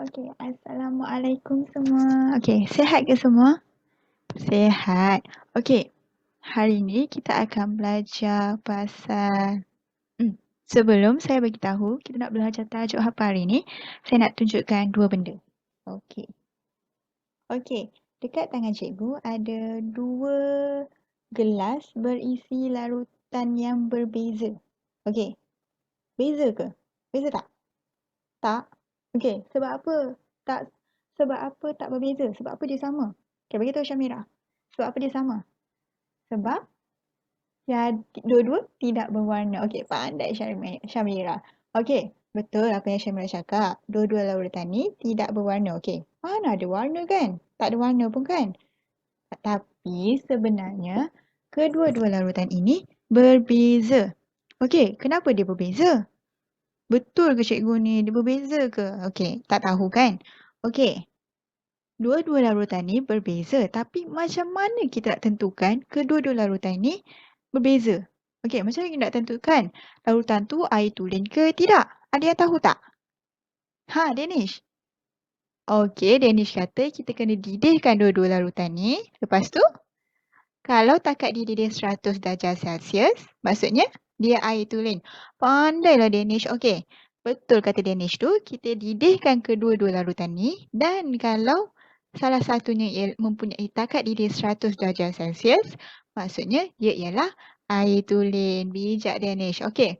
Okey, Assalamualaikum semua. Okey, sihat ke semua? Sihat. Okey, hari ni kita akan belajar pasal sebelum saya bagi tahu kita nak belajar tajuk apa hari ni, saya nak tunjukkan dua benda. Okey. Okey, dekat tangan cikgu ada dua gelas berisi larutan yang berbeza. Okey. Beza ke? Beza tak? Tak. Okey, sebab apa? Sebab apa tak berbeza? Sebab apa dia sama? Okey, bagi tahu Syamira. Sebab apa dia sama? Sebab ya, dua-dua tidak berwarna. Okey, pandai Syamira. Okey, betul apa yang Syamira cakap. Dua-dua larutan ni tidak berwarna. Okey, mana ada warna kan? Tak ada warna pun kan? Tapi sebenarnya kedua-dua larutan ini berbeza. Okey, kenapa dia berbeza? Betul ke cikgu ni? Dia berbeza ke? Okey, tak tahu kan? Okey. Dua-dua larutan ni berbeza, tapi macam mana kita nak tentukan kedua-dua larutan ni berbeza? Okey, macam mana kita nak tentukan larutan tu air tulen ke tidak? Ada yang tahu tak? Ha, Danish. Okey, Danish kata kita kena didihkan dua-dua larutan ni. Lepas tu, kalau takat didih 100 darjah Celsius, maksudnya dia air tulen. Pandailah Danish. Okey, betul kata Danish tu, kita didihkan kedua-dua larutan ni dan kalau salah satunya mempunyai takat didih 100 darjah Celsius, maksudnya dia ialah air tulen. Bijak Danish. Okey.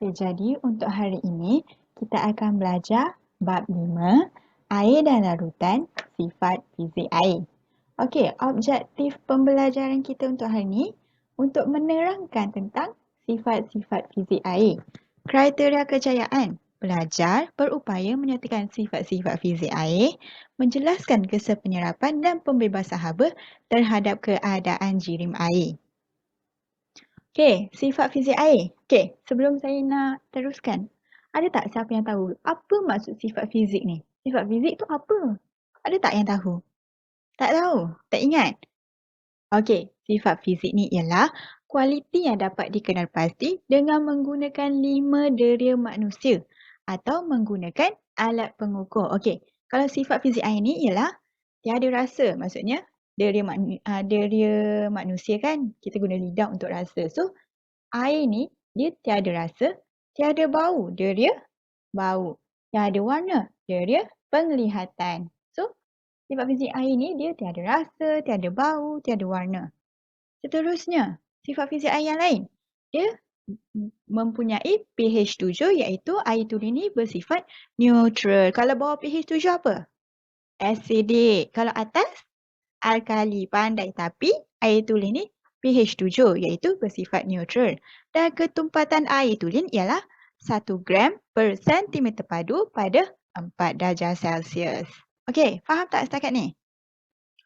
Jadi untuk hari ini, kita akan belajar bab 5, air dan larutan, sifat fizik air. Okey, objektif pembelajaran kita untuk hari ini untuk menerangkan tentang sifat-sifat fizik air. Kriteria kejayaan: belajar, berupaya menyatakan sifat-sifat fizik air, menjelaskan kesepenyerapan dan pembebasan haba terhadap keadaan jirim air. Okey, sifat fizik air. Okey, sebelum saya nak teruskan, ada tak siapa yang tahu apa maksud sifat fizik ni? Sifat fizik tu apa? Ada tak yang tahu? Tak tahu? Tak ingat? Okey, sifat fizik ni ialah kualiti yang dapat dikenal pasti dengan menggunakan 5 deria manusia atau menggunakan alat pengukur. Okey, kalau sifat fizik air ni ialah tiada rasa. Maksudnya deria manusia kan kita guna lidah untuk rasa. So, air ni dia tiada rasa, tiada bau, deria bau. Tiada warna, deria penglihatan. So, sifat fizik air ni dia tiada rasa, tiada bau, tiada warna. Seterusnya, sifat fizik air yang lain. Dia mempunyai pH 7 iaitu air tulen ni bersifat neutral. Kalau bawah pH 7 apa? Acidic. Kalau atas? Alkali. Pandai. Tapi air tulen ni pH 7 iaitu bersifat neutral. Dan ketumpatan air tulen ialah 1 gram per sentimeter padu pada 4 darjah Celsius. Okey, faham tak setakat ni?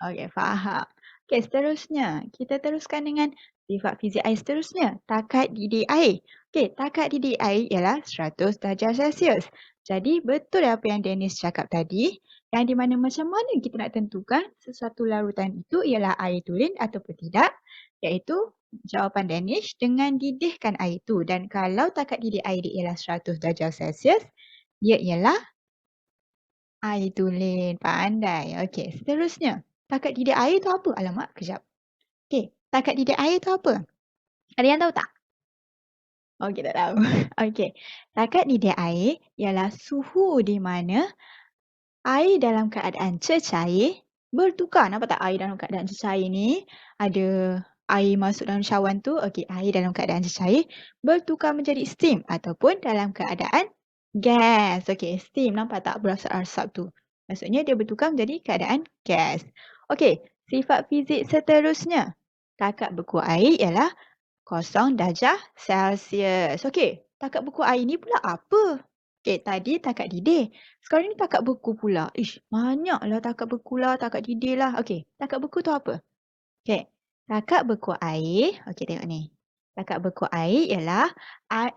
Okey, faham. Okey, seterusnya kita teruskan dengan sifat fizik air seterusnya, takat didih air. Okey, takat didih air ialah 100 darjah Celsius. Jadi betul apa yang Dennis cakap tadi, yang di mana macam mana kita nak tentukan sesuatu larutan itu ialah air tulen ataupun tidak, iaitu jawapan Dennis dengan didihkan air itu. Dan kalau takat didih air dia ialah 100 darjah Celsius, dia ialah air tulen. Pandai. Okey, seterusnya. Takat didih air tu apa? Alamak, kejap. Okey, takat didih air tu apa? Ada yang tahu tak? Okey, tak tahu. Okey, takat didih air ialah suhu di mana air dalam keadaan cecair bertukar. Nampak tak air dalam keadaan cecair ni? Ada air masuk dalam cawan tu. Okey, air dalam keadaan cecair bertukar menjadi steam ataupun dalam keadaan gas. Okey, steam nampak tak berasap-asap tu? Maksudnya dia bertukar menjadi keadaan gas. Okey, sifat fizik seterusnya. Takat beku air ialah 0 darjah Celsius. Okey, takat beku air ni pula apa? Okey, tadi takat didih. Sekarang ni takat beku pula. Ish, banyaklah takat beku lah, takat didih lah. Okey, takat beku tu apa? Okey, takat beku air. Okey, tengok ni. Takat beku air ialah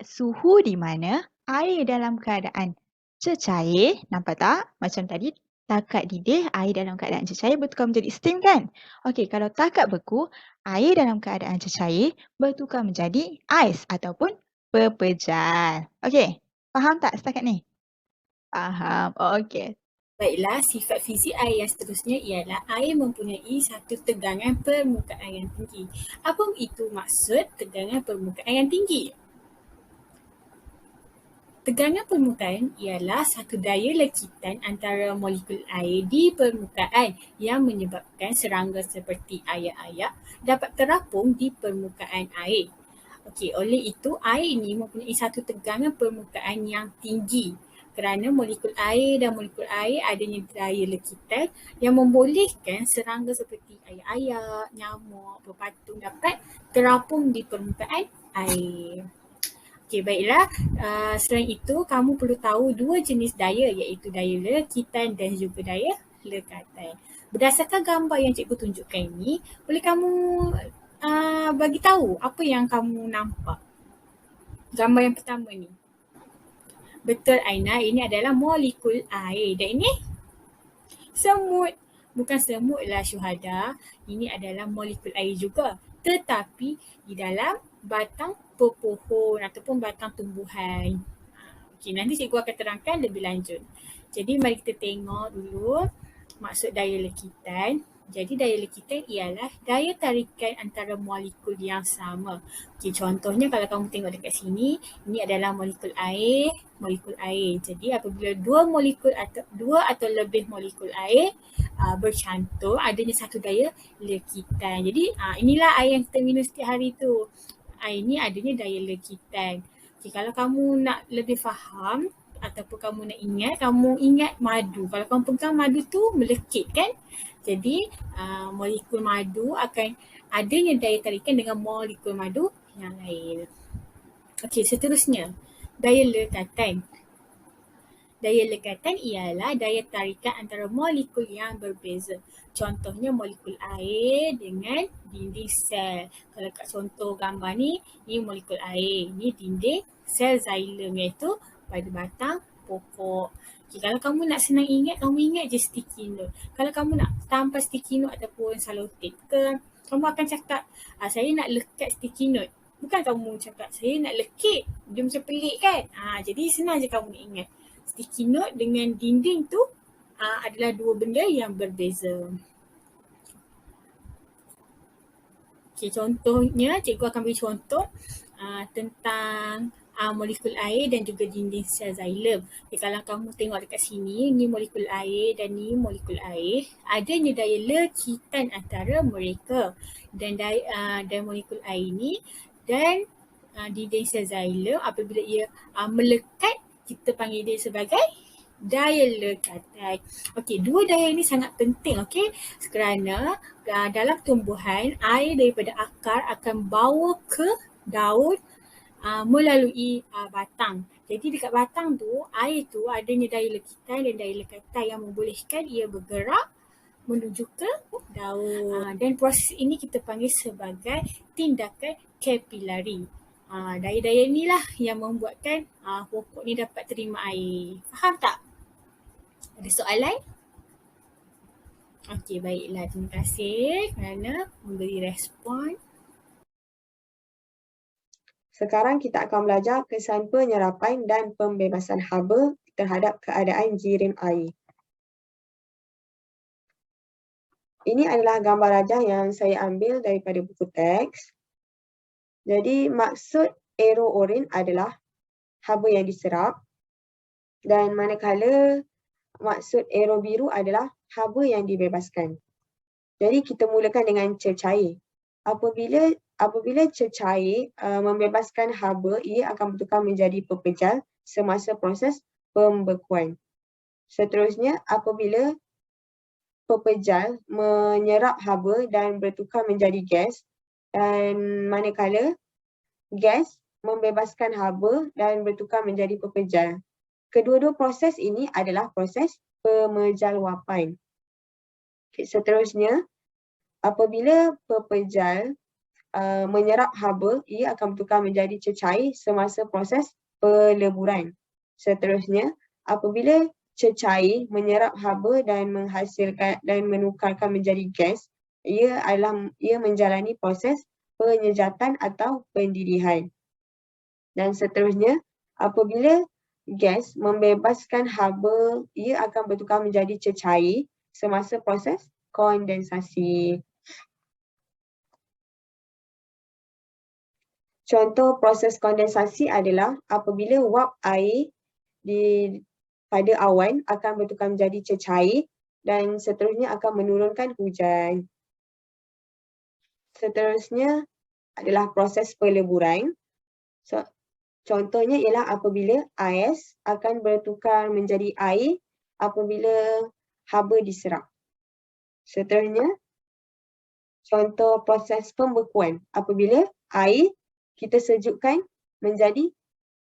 suhu di mana air dalam keadaan cecair. Nampak tak? Macam tadi takat didih, air dalam keadaan cecair bertukar menjadi steam kan? Okey, kalau takat beku, air dalam keadaan cecair bertukar menjadi ais ataupun pepejal. Okey, faham tak setakat ni? Faham. Oh, okey. Baiklah, sifat fizik air yang seterusnya ialah air mempunyai satu tegangan permukaan yang tinggi. Apa itu maksud tegangan permukaan yang tinggi? Tegangan permukaan ialah satu daya lekitan antara molekul air di permukaan yang menyebabkan serangga seperti ayak-ayak dapat terapung di permukaan air. Okey, oleh itu air ini mempunyai satu tegangan permukaan yang tinggi kerana molekul air dan molekul air adanya daya lekitan yang membolehkan serangga seperti ayak-ayak, nyamuk, berpatung dapat terapung di permukaan air. Okey, baiklah. Selain itu, kamu perlu tahu dua jenis daya iaitu daya lekitan dan juga daya lekatan. Berdasarkan gambar yang cikgu tunjukkan ini, boleh kamu bagi tahu apa yang kamu nampak? Gambar yang pertama ni. Betul Aina, ini adalah molekul air. Dan ini semut. Bukan semut lah syuhada. Ini adalah molekul air juga. Tetapi di dalam batang pepohon ataupun batang tumbuhan. Okey, nanti cikgu akan terangkan lebih lanjut. Jadi mari kita tengok dulu maksud daya lekitan. Jadi daya lekitan ialah daya tarikan antara molekul yang sama. Okey, contohnya kalau kamu tengok dekat sini, ini adalah molekul air, molekul air. Jadi apabila dua atau lebih molekul air bercantum, adanya satu daya lekitan. Jadi inilah air yang kita minum setiap hari tu. Air ni adanya daya lekitan. Okay, kalau kamu nak lebih faham ataupun kamu nak ingat, kamu ingat madu. Kalau kamu pegang madu tu melekit kan? Jadi molekul madu akan adanya daya tarikan dengan molekul madu yang lain. Okey, seterusnya daya lekatan. Daya lekatan ialah daya tarikan antara molekul yang berbeza. Contohnya molekul air dengan dinding sel. Kalau kat contoh gambar ni, ni molekul air. Ni dinding sel xylem iaitu pada batang pokok. Okay, kalau kamu nak senang ingat, kamu ingat je sticky note. Kalau kamu nak tampal sticky note ataupun selotip ke, kamu akan cakap, saya nak lekat sticky note. Bukan kamu cakap, saya nak lekit. Dia macam pelik kan? Jadi senang je kamu nak ingat. Sticky note dengan dinding tu adalah dua benda yang berbeza. Okay, contohnya, cikgu akan beri contoh tentang molekul air dan juga dinding sel xylem. Okay, kalau kamu tengok dekat sini, ni molekul air dan ni molekul air. Adanya daya lekitan antara mereka. Dan molekul air ni dan dinding sel xylem apabila ia melekat, kita panggil dia sebagai daya lekatan. Okey, dua daya ini sangat penting, okey, kerana dalam tumbuhan air daripada akar akan bawa ke daun melalui batang. Jadi dekat batang tu, air tu adanya daya lekitan dan daya lekatan yang membolehkan ia bergerak menuju ke daun. Dan proses ini kita panggil sebagai tindakan kapilari. Daya-daya inilah yang membuatkan pokok ni dapat terima air. Faham tak? Ada soalan? Okey, baiklah. Terima kasih kerana memberi respon. Sekarang kita akan belajar kesan penyerapan dan pembebasan haba terhadap keadaan girim air. Ini adalah gambar rajah yang saya ambil daripada buku teks. Jadi maksud arrow oren adalah haba yang diserap dan manakala maksud arrow biru adalah haba yang dibebaskan. Jadi kita mulakan dengan cecair. Apabila cecair membebaskan haba, ia akan bertukar menjadi pepejal semasa proses pembekuan. Seterusnya, apabila pepejal menyerap haba dan bertukar menjadi gas, dan manakala gas membebaskan haba dan bertukar menjadi pepejal. Kedua-dua proses ini adalah proses pemejalwapan. Seterusnya, apabila pepejal menyerap haba, ia akan bertukar menjadi cecair semasa proses peleburan. Seterusnya, apabila cecair menyerap haba dan menghasilkan dan menukarkan menjadi gas, ia menjalani proses penyejatan atau pendirihan. Dan seterusnya, apabila gas membebaskan haba, ia akan bertukar menjadi cecair semasa proses kondensasi. Contoh proses kondensasi adalah apabila wap air pada awan akan bertukar menjadi cecair dan seterusnya akan menurunkan hujan. Seterusnya adalah proses peleburan. Contohnya ialah apabila ais akan bertukar menjadi air apabila haba diserap. Seterusnya, contoh proses pembekuan. Apabila air kita sejukkan menjadi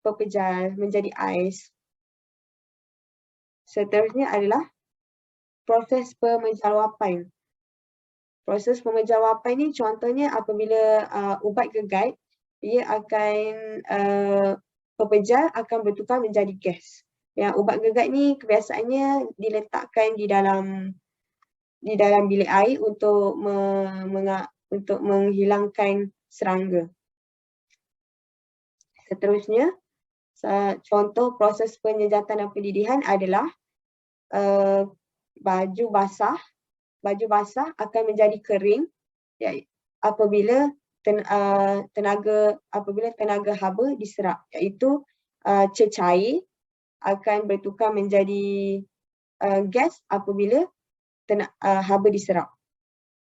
pepejal, menjadi ais. Seterusnya adalah proses pemejawapan. Proses pemejawapan ni contohnya apabila ubat gegat, ia akan pepejal akan bertukar menjadi gas. Yang ubat gegat ni kebiasaannya diletakkan di dalam bilik air untuk menghilangkan serangga. Seterusnya, contoh proses penyejatan dan pendidihan adalah baju basah akan menjadi kering apabila tenaga haba diserap, iaitu cecair akan bertukar menjadi gas apabila haba diserap.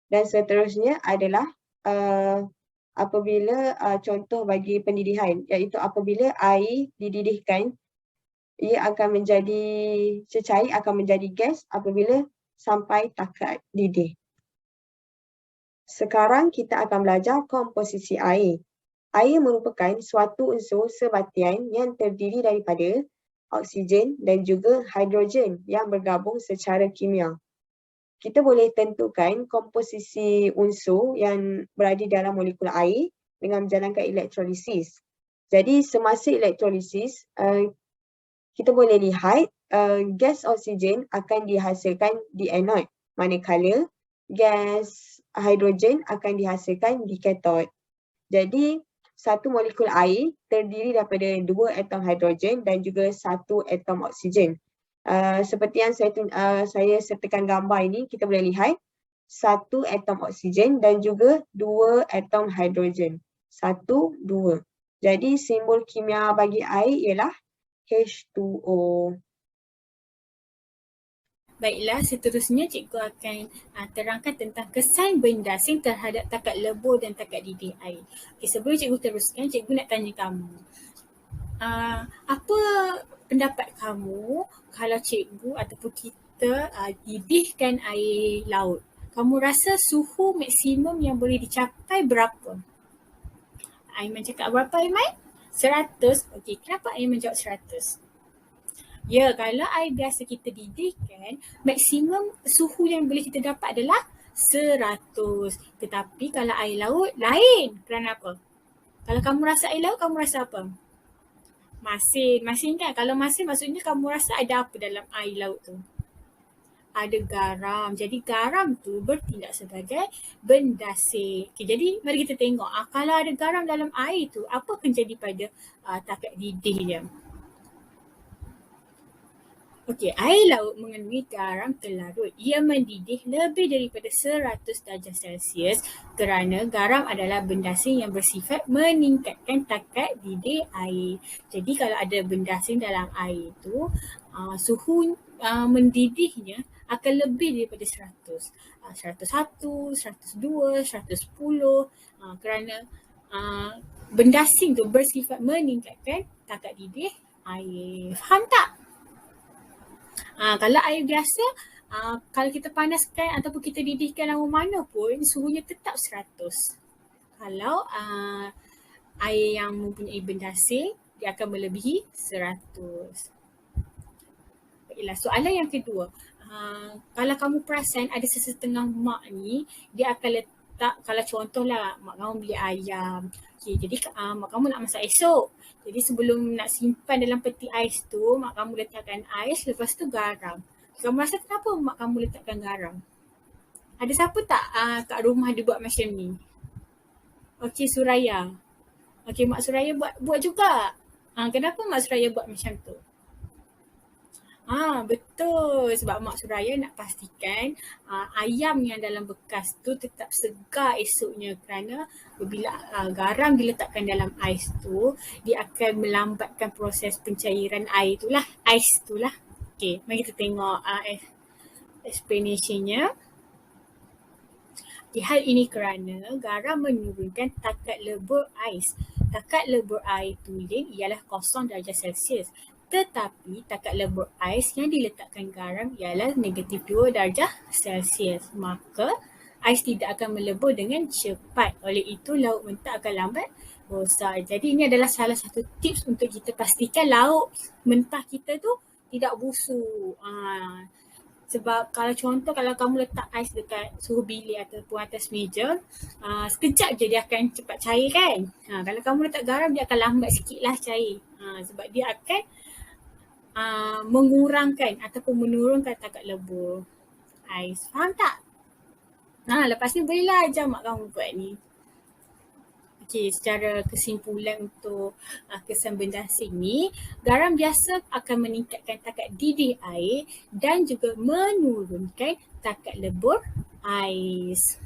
Dan seterusnya adalah apabila contoh bagi pendidihan, iaitu apabila air dididihkan, ia akan menjadi cecair, akan menjadi gas apabila sampai takat didih. Sekarang kita akan belajar komposisi air. Air merupakan suatu unsur sebatian yang terdiri daripada oksigen dan juga hidrogen yang bergabung secara kimia. Kita boleh tentukan komposisi unsur yang berada dalam molekul air dengan menjalankan elektrolisis. Jadi semasa elektrolisis, kita boleh lihat gas oksigen akan dihasilkan di anod, manakala gas hidrogen akan dihasilkan di katod. Jadi satu molekul air terdiri daripada 2 atom hidrogen dan juga 1 atom oksigen. Seperti yang saya sertakan gambar ini, kita boleh lihat 1 atom oksigen dan juga 2 atom hidrogen. 1, 2. Jadi simbol kimia bagi air ialah H2O. Baiklah, seterusnya cikgu akan terangkan tentang kesan bendasing terhadap takat lebur dan takat didih air. Okay, sebelum cikgu teruskan, cikgu nak tanya kamu. Apa pendapat kamu kalau cikgu ataupun kita didihkan air laut? Kamu rasa suhu maksimum yang boleh dicapai berapa? Aiman cakap berapa, Aiman? 100. Okey, kenapa Aiman jawab 100? Ya, kalau air biasa kita didihkan, maksimum suhu yang boleh kita dapat adalah 100. Tetapi kalau air laut, lain. Kerana apa? Kalau kamu rasa air laut, kamu rasa apa? Masin. Masin kan? Kalau masin maksudnya kamu rasa ada apa dalam air laut tu? Ada garam. Jadi garam tu bertindak sebagai bendasing. Okay, jadi mari kita tengok kalau ada garam dalam air tu, apa akan jadi pada takat didih dia? Okey, air laut mengandungi garam terlarut. Ia mendidih lebih daripada 100 darjah Celsius kerana garam adalah bendasing yang bersifat meningkatkan takat didih air. Jadi kalau ada bendasing dalam air itu, suhu mendidihnya akan lebih daripada 100. 101, 102, 110 kerana bendasing tu bersifat meningkatkan takat didih air. Faham tak? Kalau air biasa, kalau kita panaskan ataupun kita didihkan lama mana pun, suhunya tetap 100. Kalau air yang mempunyai bendasing, dia akan melebihi 100. Baiklah, soalan yang kedua. Kalau kamu perasan ada sesetengah mak ni, dia akan letak, kalau contohlah mak kamu beli ayam. Okay, jadi mak kamu nak masak esok. Jadi sebelum nak simpan dalam peti ais tu, mak kamu letakkan ais, lepas tu garam. Kamu rasa kenapa mak kamu letakkan garam? Ada siapa tak kat rumah dia buat macam ni? Okey, Suraya. Okey, Mak Suraya buat juga. Kenapa Mak Suraya buat macam tu? Betul. Sebab Mak Suraya nak pastikan ayam yang dalam bekas tu tetap segar esoknya, kerana bila garam diletakkan dalam ais tu, dia akan melambatkan proses pencairan air tu lah, ais tu lah. Okay, mari kita tengok explanationnya. Hal ini kerana garam menurunkan takat lebur ais. Takat lebur air tulen ialah 0 darjah Celsius. Tetapi takat lebur ais yang diletakkan garam ialah -2 darjah Celsius. Maka ais tidak akan melebur dengan cepat. Oleh itu lauk mentah akan lambat rosak. Jadi ini adalah salah satu tips untuk kita pastikan lauk mentah kita tu tidak busuk. Sebab kalau contoh kalau kamu letak ais dekat suhu bilik ataupun atas meja, sekejap je dia akan cepat cair kan. Kalau kamu letak garam dia akan lambat sikit lah cair. Sebab dia akan mengurangkan ataupun menurunkan takat lebur ais. Faham tak? Lepas ni bolehlah ajar mak kamu buat ni. Okey, secara kesimpulan untuk kesan bendasing ni, garam biasa akan meningkatkan takat didih air dan juga menurunkan takat lebur ais.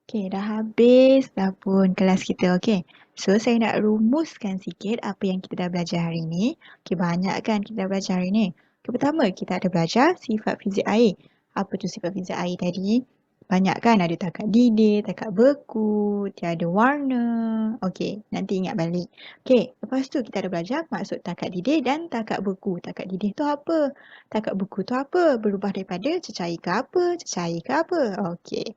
Okey, dah habis dah pun kelas kita. Okey. So, saya nak rumuskan sikit apa yang kita dah belajar hari ni. Okey, banyak kan kita dah belajar hari ni. Okay, pertama, kita ada belajar sifat fizik air. Apa tu sifat fizik air tadi? Banyak kan? Ada takat didih, takat beku, tiada warna. Okey, nanti ingat balik. Okey, lepas tu kita ada belajar maksud takat didih dan takat beku. Takat didih tu apa? Takat beku tu apa? Berubah daripada cecair ke apa? Cecair ke apa? Okey.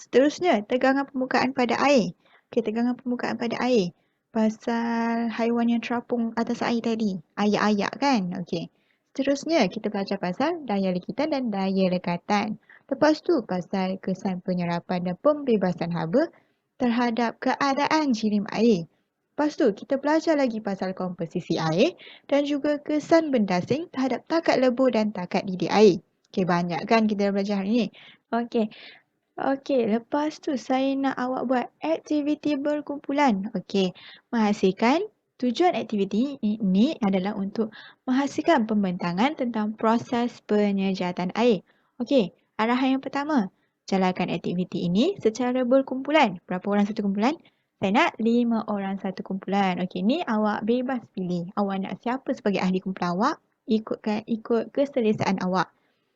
Seterusnya, tegangan permukaan pada air. Okey, tegangan permukaan pada air. Pasal haiwan yang terapung atas air tadi. Ayak-ayak kan? Okey. Seterusnya, kita belajar pasal daya likitan dan daya lekatan. Lepas tu, pasal kesan penyerapan dan pembebasan haba terhadap keadaan jirim air. Lepas tu, kita belajar lagi pasal komposisi air dan juga kesan bendasing terhadap takat lebur dan takat didih air. Okey, banyak kan kita dah belajar hari ni? Okey. Okey, lepas tu saya nak awak buat aktiviti berkumpulan. Okey, menghasilkan tujuan aktiviti ini adalah untuk menghasilkan pembentangan tentang proses penyejatan air. Okey, arahan yang pertama, jalankan aktiviti ini secara berkumpulan. Berapa orang satu kumpulan? Saya nak 5 orang satu kumpulan. Okey, ni awak bebas pilih. Awak nak siapa sebagai ahli kumpulan awak, ikut keselesaan awak.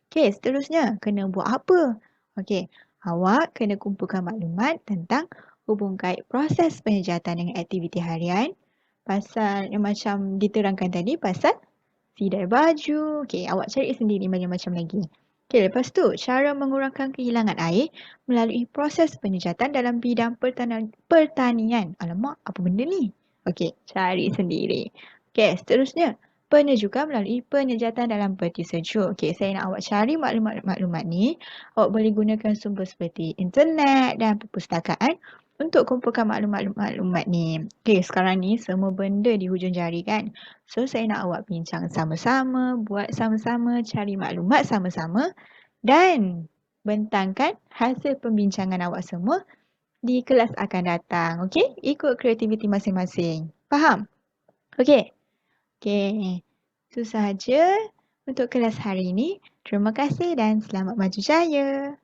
Okey, seterusnya, kena buat apa? Okey, awak kena kumpulkan maklumat tentang hubung kait proses penyejatan dengan aktiviti harian. Pasal yang macam diterangkan tadi, pasal sidai baju. Okey, awak cari sendiri macam-macam lagi. Okey, lepas tu, cara mengurangkan kehilangan air melalui proses penyejatan dalam bidang pertanian. Alamak, apa benda ni? Okey, cari sendiri. Okey, seterusnya, penyejukan melalui penyejatan dalam peti sejuk. Okey, saya nak awak cari maklumat-maklumat ni. Awak boleh gunakan sumber seperti internet dan perpustakaan untuk kumpulkan maklumat-maklumat ni. Okey, sekarang ni semua benda di hujung jari kan. So, saya nak awak bincang sama-sama, buat sama-sama, cari maklumat sama-sama dan bentangkan hasil pembincangan awak semua di kelas akan datang. Okey, ikut kreativiti masing-masing. Faham? Okey. Okey, itu sahaja untuk kelas hari ini. Terima kasih dan selamat maju jaya.